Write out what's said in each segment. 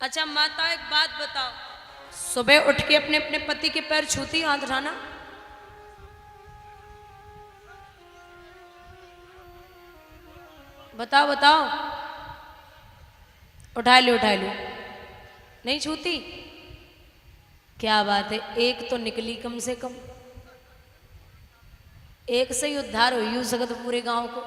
अच्छा माता एक बात बताओ, सुबह उठ के अपने अपने पति के पैर छूती, हाथ उठाना। बताओ बताओ, उठा लो उठा लो, नहीं छूती? क्या बात है, एक तो निकली कम से कम, एक से ही उद्धार हो ही सकत पूरे गांव को।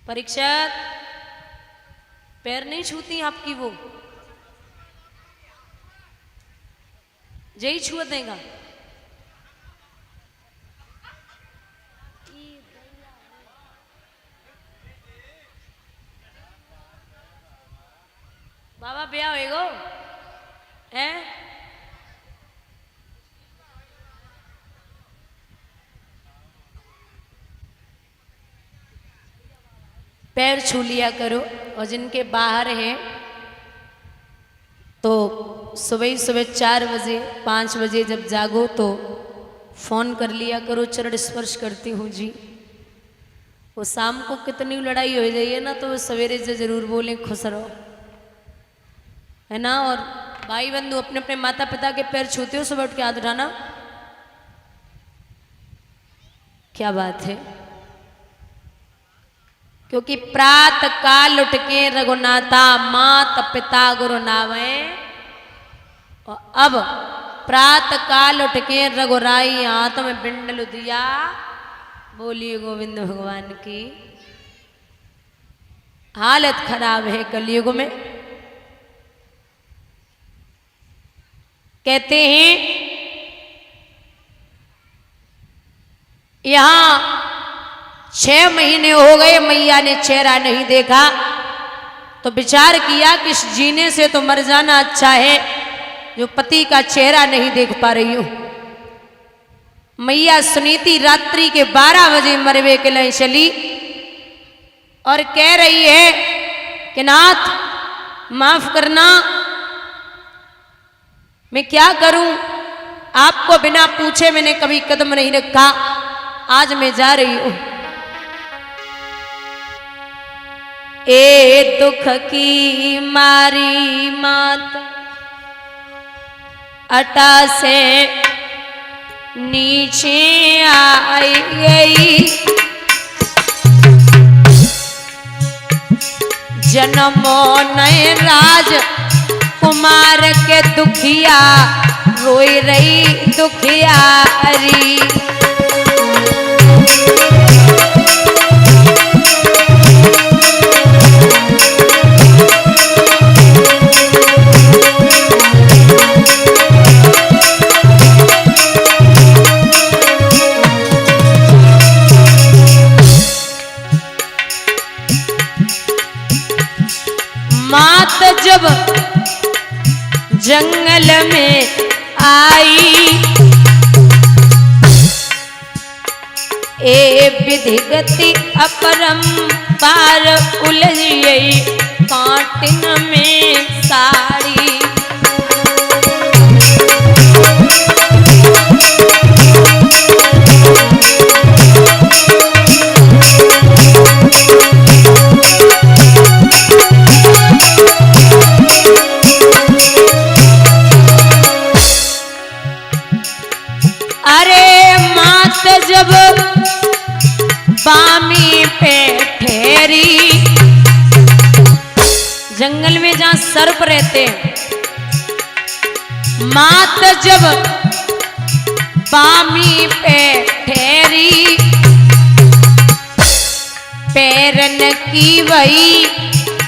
परीक्षक, पैर नहीं छूती आपकी वो, यही छुआ देगा। बाबा ब्याह होएगो हैं? पैर छू लिया करो, और जिनके बाहर हैं तो सुबह सुबह 4 बजे 5 बजे जब जागो तो फोन कर लिया करो, चरण स्पर्श करती हूँ जी। वो शाम को कितनी लड़ाई हो जाइए ना तो सवेरे से जरूर बोलें खुश रहो, है ना। और भाई बंधु अपने अपने माता पिता के पैर छूते हो सुबह उठ के, हाथ उठाना। क्या बात है, क्योंकि प्रात काल उठ के रघुनाथा मात पिता गुरु नावे, और अब प्रात काल उठ के रघुराई हाथ में बिंडल दिया। बोलिए गोविंद भगवान की। हालत खराब है कलयुग में। कहते हैं यहां 6 महीने हो गए मैया ने चेहरा नहीं देखा, तो विचार किया कि इस जीने से तो मर जाना अच्छा है, जो पति का चेहरा नहीं देख पा रही हूं। मैया सुनीति रात्रि के 12 बजे मरवे के लिए चली और कह रही है कि नाथ माफ करना, मैं क्या करूं, आपको बिना पूछे मैंने कभी कदम नहीं रखा, आज मैं जा रही हूं। ए दुख की मारी मात अटा से नीचे आई गई, जन्मों नए राज कुमार के दुखिया रोई रही दुखियारी। मात जब जंगल में आई, ए विधि गति अपरंपार उलझी काटिन में साड़ी। जब बामी पे ठहरी, जंगल में जहां सर्प रहते हैं, मात जब बामी पे ठहरी, पैरन की वही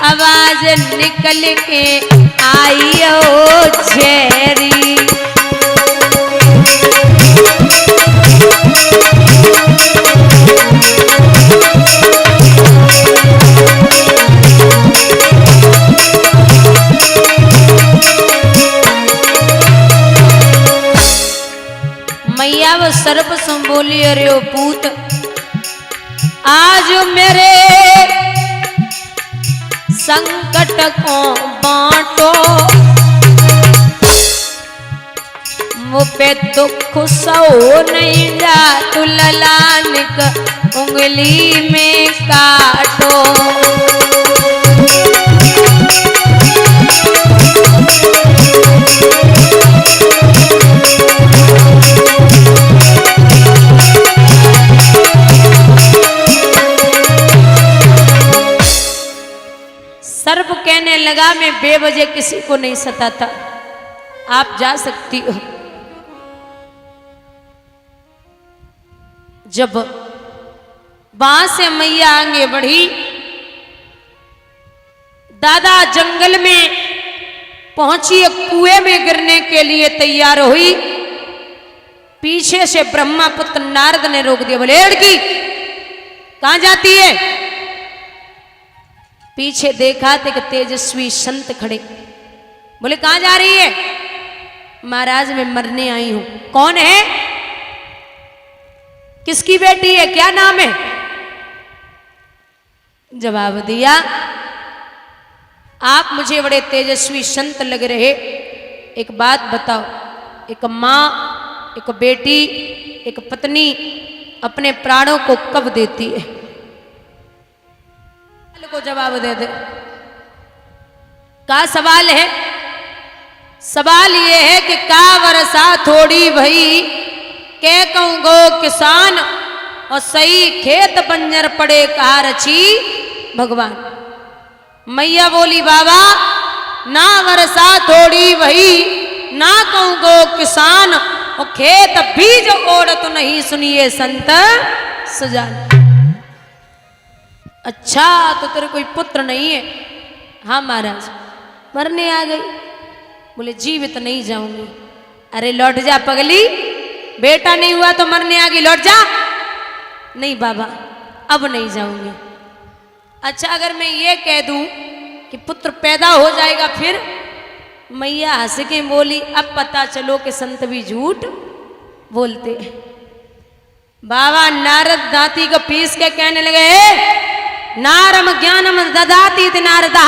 आवाज निकल के आई ओ झेरी। मैया वो सर्प सुन बोली, अरे ओ पूत, आज मेरे संकट को बांटो, मुझे दुख सो नहीं जा, तू ललान का उंगली में काटो। सर्प कहने लगा मैं बेवजह किसी को नहीं सताता, आप जा सकती हो। जब वहां से मैया आगे बढ़ी, दादा जंगल में पहुंची, एक कुएं में गिरने के लिए तैयार हुई। पीछे से ब्रह्मापुत्र नारद ने रोक दिया, बोले लड़की कहां जाती है? पीछे देखा तो एक तेजस्वी संत खड़े, बोले कहां जा रही है? महाराज मैं मरने आई हूं। कौन है? किसकी बेटी है? क्या नाम है? जवाब दिया, आप मुझे बड़े तेजस्वी संत लग रहे, एक बात बताओ, एक मां, एक बेटी, एक पत्नी अपने प्राणों को कब देती है? को जवाब दे दे। का सवाल है? सवाल ये है कि का वर्षा थोड़ी भई के कहूं गो किसान, और सही खेत बंजर पड़े कहा रची भगवान। मैया बोली बाबा ना वर्षा थोड़ी भई, ना कहूं गो किसान, और खेत बीज ओढ़त नहीं सुनिए संत सजान। अच्छा तो तेरे कोई पुत्र नहीं है? हाँ महाराज मरने आ गई। बोले जीवित नहीं जाऊंगी। अरे लौट जा पगली, बेटा नहीं हुआ तो मरने आ गई, लौट जा। नहीं बाबा अब नहीं जाऊंगी। अच्छा अगर मैं ये कह दूं कि पुत्र पैदा हो जाएगा फिर? मैया हंस के बोली अब पता चलो कि संत भी झूठ बोलते। बाबा नारद दांती को पीस के कहने लगे, नारम ज्ञानम ददाति इति नारदा,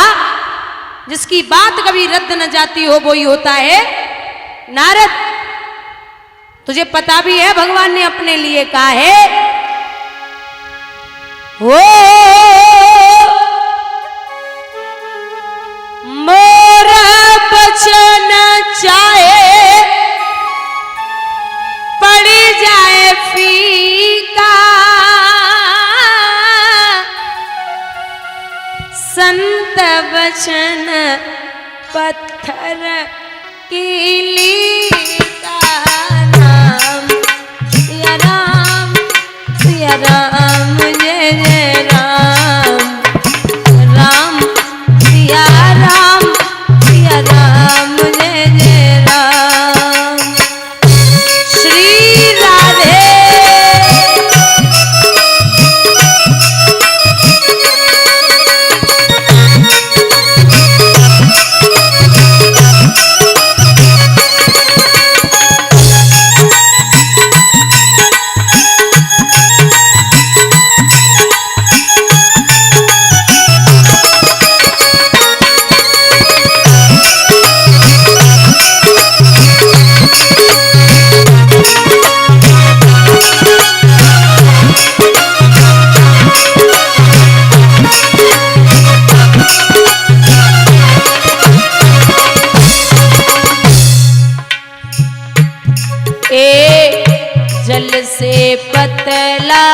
जिसकी बात कभी रद्द न जाती हो वो ही होता है नारद। तुझे पता भी है भगवान ने अपने लिए कहा है, वो मोरा बचन चाहे पड़ जाए फीका, संत बचन पत्थर कीली का नाम। सिया राम जय जय राम, राम सिया राम जय जय राम। श्री राधे जल से पतला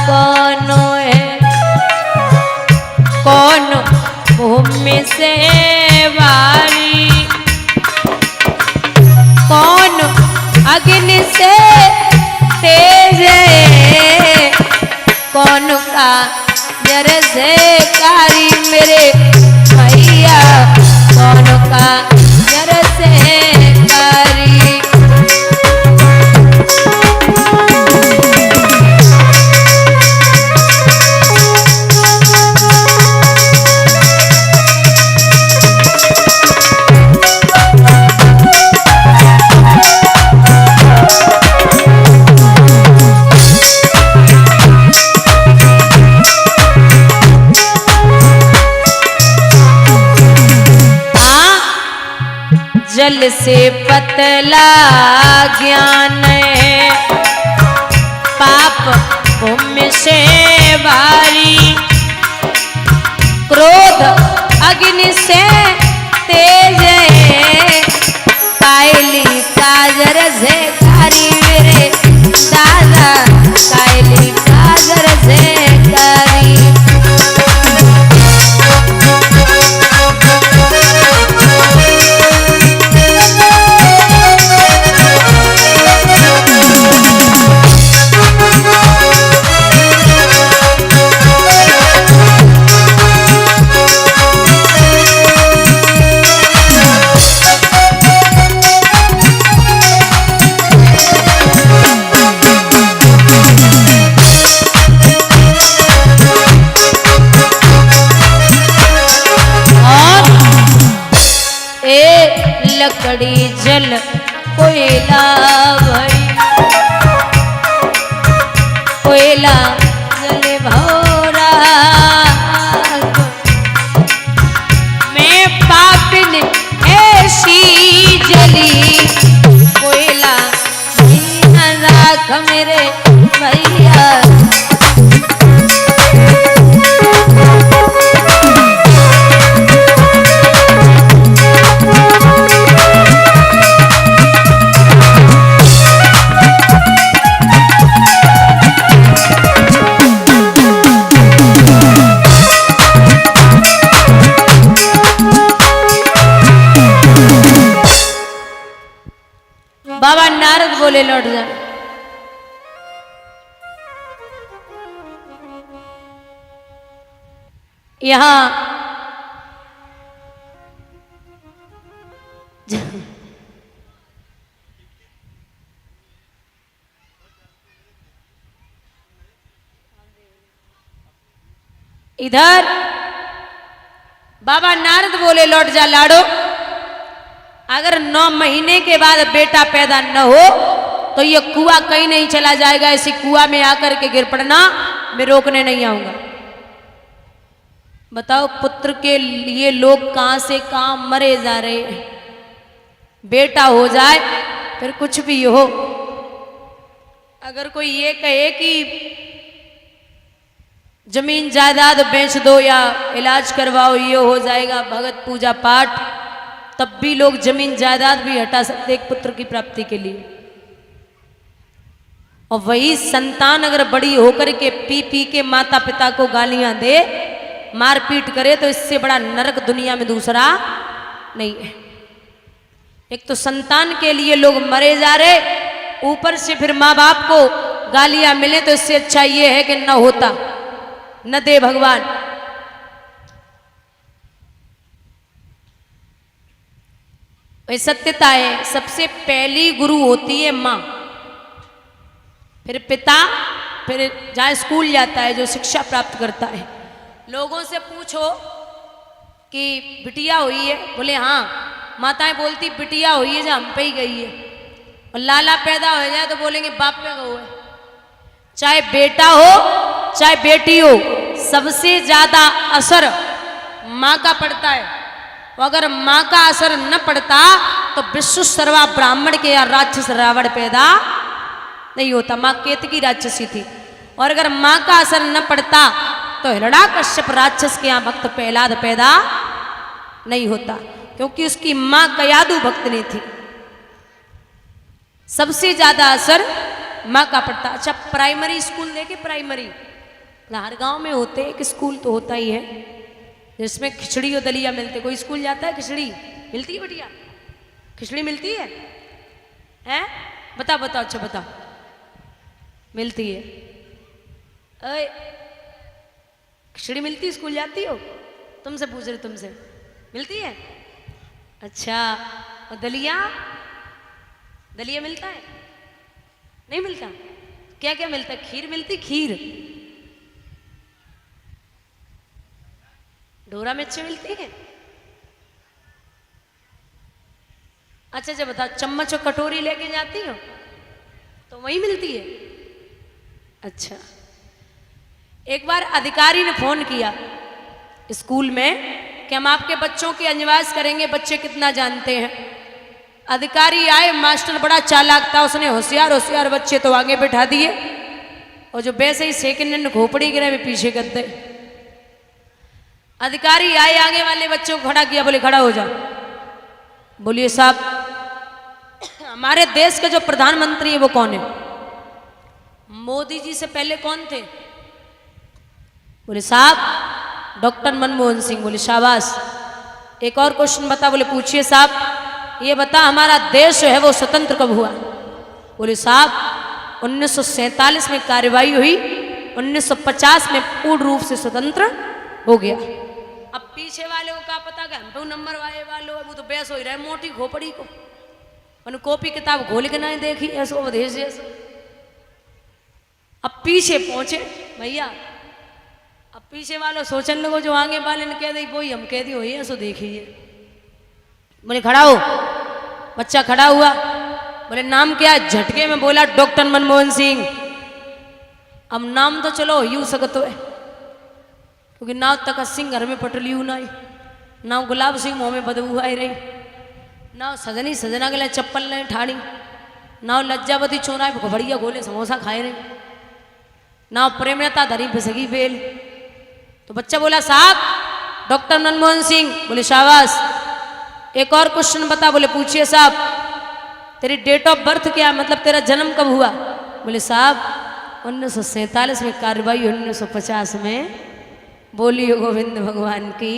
कौन है, कौन भूमि से वारी, कौन अग्नि से तेज है, कौन का जर से कारी मेरे भैया, कौन का जर से कारी। जल से पतला ज्ञान है, पाप पुण्य से भारी, क्रोध अग्नि से तेज है, कायली काजर से कारी मेरे दादा, कायली काजर से कारी। लकड़ी जल कोयला भई, कोयला जल भौरा, मैं पापिन ऐसी जली, कोयला नहीं राख मेरे भैया। बाबा नारद बोले लौट जा। यहां इधर बाबा नारद बोले लौट जा लाडो, अगर 9 महीने के बाद बेटा पैदा न हो तो ये कुआं कहीं नहीं चला जाएगा, इसी कुआं में आकर के गिर पड़ना, मैं रोकने नहीं आऊंगा। बताओ पुत्र के लिए लोग कहां से कहां मरे जा रहे हैं। बेटा हो जाए फिर कुछ भी हो, अगर कोई ये कहे कि जमीन जायदाद बेच दो या इलाज करवाओ ये हो जाएगा, भगत पूजा पाठ, तब भी लोग जमीन जायदाद भी हटा सकते एक पुत्र की प्राप्ति के लिए। और वही संतान अगर बड़ी होकर के पी पी के माता पिता को गालियां दे, मारपीट करे, तो इससे बड़ा नरक दुनिया में दूसरा नहीं है। एक तो संतान के लिए लोग मरे जा रहे, ऊपर से फिर माँ बाप को गालियां मिले, तो इससे अच्छा ये है कि न होता, न दे भगवान। सत्यता है, सबसे पहली गुरु होती है माँ, फिर पिता, फिर जहाँ स्कूल जाता है जो शिक्षा प्राप्त करता है। लोगों से पूछो कि बिटिया हुई है, बोले हाँ, माताएं बोलती बिटिया हुई है जो हम पे ही गई है। और लाला पैदा हो जाए तो बोलेंगे बाप पे गऊ है। चाहे बेटा हो चाहे बेटी हो, सबसे ज्यादा असर माँ का पड़ता है। और अगर माँ का असर न पड़ता तो विश्व सर्वा ब्राह्मण के या राक्षस रावण पैदा नहीं होता। माँ केतकी राक्षसी थी, और अगर माँ का असर न पड़ता तो हिरण्याकश्यप राक्षस के यहाँ भक्त प्रहलाद पैदा नहीं होता, क्योंकि उसकी माँ कयादु भक्तनी थी। सबसे ज्यादा असर माँ का पड़ता। अच्छा, प्राइमरी स्कूल देखे, प्राइमरी हर गांव में होते, एक स्कूल तो होता ही है जिसमें खिचड़ी और दलिया मिलते। कोई स्कूल जाता है, खिचड़ी मिलती है बेटिया? खिचड़ी मिलती है? हैं? बताओ बताओ, अच्छा बताओ। मिलती है? अरे खिचड़ी मिलती है, स्कूल जाती हो? तुमसे पूछ रहे, तुमसे मिलती है? अच्छा, और दलिया? दलिया मिलता है? नहीं मिलता? क्या क्या मिलता है? खीर मिलती? खीर? डोरा मिर्ची मिलती है? अच्छा अच्छा बताओ, चम्मच और कटोरी लेके जाती हो तो वही मिलती है? अच्छा, एक बार अधिकारी ने फोन किया स्कूल में कि हम आपके बच्चों की अंजवास करेंगे, बच्चे कितना जानते हैं। अधिकारी आए, मास्टर बड़ा चालाक था, उसने होशियार होशियार बच्चे तो आगे बैठा दिए, और जो वैसे ही सेकंड खोपड़ी गिरे वे पीछे कर दे। अधिकारी आए, आगे वाले बच्चों को खड़ा किया, बोले खड़ा हो जाओ। बोलिए साहब, हमारे देश के जो प्रधानमंत्री है वो कौन है? मोदी जी से पहले कौन थे? बोले साहब डॉक्टर मनमोहन सिंह। बोले शाबाश। एक और क्वेश्चन बता। बोले पूछिए साहब, ये बता हमारा देश जो है वो स्वतंत्र कब हुआ? बोले साहब 1947 में कार्रवाई हुई, 1950 में पूर्ण रूप से स्वतंत्र हो गया। अब पीछे वाले को क्या पता कि हम तो नंबर वाले वाले, वो तो बहस हो ही रहा है मोटी खोपड़ी को, मैंने कॉपी किताब खोल के नहीं देखी ऐसो वधेश जैसो। अब पीछे पहुंचे भैया, अब पीछे वालों सोचने लगो जो आगे वाले ने कह दी वही हम कह दी, वही ऐसो देखिए। बोले खड़ा हो। बच्चा खड़ा हुआ, बोले नाम क्या? झटके में बोला डॉक्टर मनमोहन सिंह। अब नाम तो चलो हो ही सकते है, क्योंकि नाव तक सिंह घर में पटली हूं नाई, नाव गुलाब सिंह मुँह में बदबू आई रही, नाव सजनी सजना के लिए चप्पल नहीं ठाड़ी, नाव लज्जावती चोराए बढ़िया गोले समोसा खाए रहे, नाव प्रेमलता धरी फिसगी बेल। तो बच्चा बोला साहब डॉक्टर मनमोहन सिंह। बोले शाबाश, एक और क्वेश्चन बता। बोले पूछिए साहब। तेरी डेट ऑफ बर्थ क्या, मतलब तेरा जन्म कब हुआ? बोले साहब 1947 में कार्रवाई, 1950 में। बोलिए गोविंद भगवान की।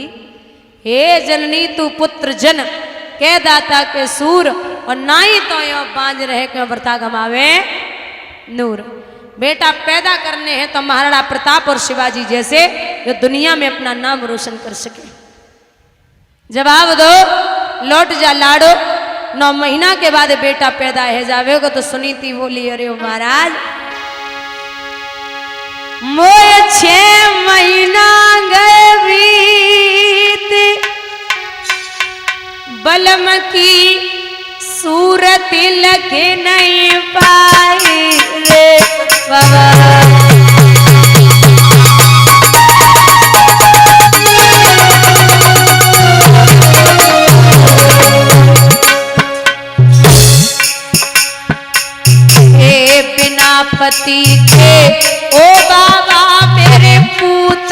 हे जननी तू पुत्र जन के दाता के सूर, और नाई तो यो बांझ रहे क्यों व्रता गमावे नूर। बेटा पैदा करने हैं तो महाराणा प्रताप और शिवाजी जैसे, जो दुनिया में अपना नाम रोशन कर सके। जवाब दो, लौट जा लाडो। 9 महीना के बाद बेटा पैदा है जावेगा। तो सुनीति बोली अरे महाराज मोए 6 महीना गए बीत, बलम की सूरत लगे नहीं पाई रे बाबा। बिना पति थे ओ बाबा मेरे पूत